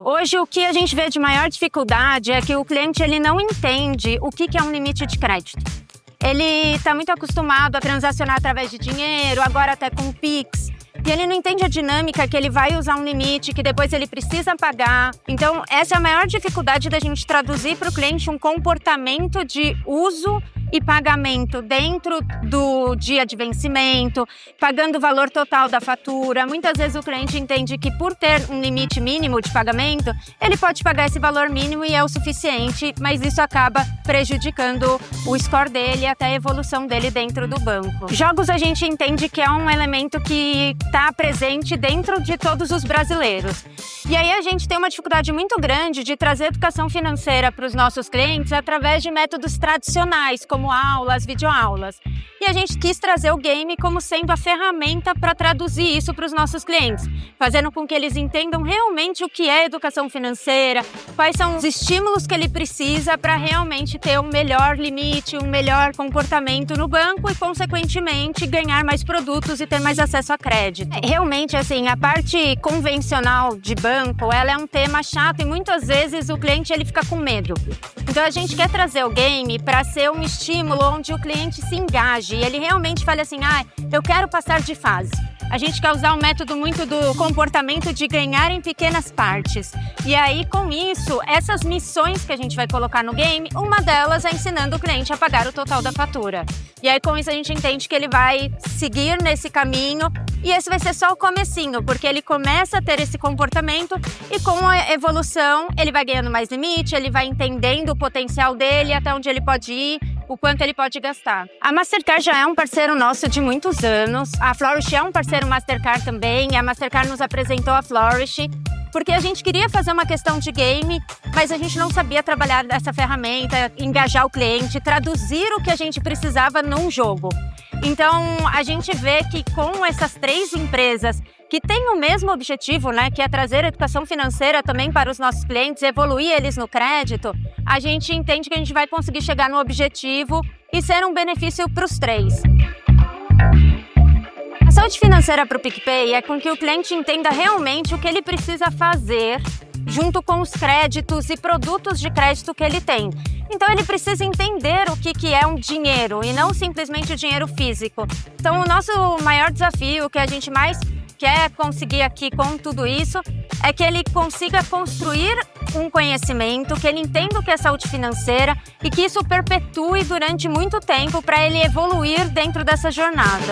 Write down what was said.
Hoje, o que a gente vê de maior dificuldade é que o cliente não entende o que é um limite de crédito. Ele está muito acostumado a transacionar através de dinheiro, agora até com Pix. E ele não entende a dinâmica que ele vai usar um limite, que depois ele precisa pagar. Então, essa é a maior dificuldade da gente traduzir para o cliente um comportamento de uso e pagamento dentro do dia de vencimento, pagando o valor total da fatura. Muitas vezes o cliente entende que por ter um limite mínimo de pagamento, ele pode pagar esse valor mínimo e é o suficiente, mas isso acaba prejudicando o score dele e até a evolução dele dentro do banco. Jogos a gente entende que é um elemento que está presente dentro de todos os brasileiros. E aí a gente tem uma dificuldade muito grande de trazer educação financeira para os nossos clientes através de métodos tradicionais, como aulas, videoaulas. E a gente quis trazer o game como sendo a ferramenta para traduzir isso para os nossos clientes, fazendo com que eles entendam realmente o que é educação financeira, quais são os estímulos que ele precisa para realmente ter um melhor limite, um melhor comportamento no banco e, consequentemente, ganhar mais produtos e ter mais acesso a crédito. Realmente, assim, a parte convencional de banco, ela é um tema chato e muitas vezes o cliente ele fica com medo. Então a gente quer trazer o game para ser um estímulo onde o cliente se engaje e ele realmente fale assim, eu quero passar de fase. A gente quer usar um método muito do comportamento de ganhar em pequenas partes. E aí, com isso, essas missões que a gente vai colocar no game, uma delas é ensinando o cliente a pagar o total da fatura. E aí, com isso, a gente entende que ele vai seguir nesse caminho e esse vai ser só o comecinho, porque ele começa a ter esse comportamento e com a evolução, ele vai ganhando mais limite, ele vai entendendo o potencial dele, até onde ele pode ir, o quanto ele pode gastar. A Mastercard já é um parceiro nosso de muitos anos, a Flourish é um parceiro Mastercard também, e a Mastercard nos apresentou a Flourish, porque a gente queria fazer uma questão de game, mas a gente não sabia trabalhar essa ferramenta, engajar o cliente, traduzir o que a gente precisava num jogo. Então, a gente vê que com essas três empresas que têm o mesmo objetivo, né, que é trazer educação financeira também para os nossos clientes, evoluir eles no crédito, a gente entende que a gente vai conseguir chegar no objetivo e ser um benefício para os três. A saúde financeira para o PicPay é com que o cliente entenda realmente o que ele precisa fazer junto com os créditos e produtos de crédito que ele tem. Então ele precisa entender o que é um dinheiro e não simplesmente o dinheiro físico. Então o nosso maior desafio, o que a gente mais quer conseguir aqui com tudo isso, é que ele consiga construir um conhecimento, que ele entenda o que é saúde financeira e que isso perpetue durante muito tempo para ele evoluir dentro dessa jornada.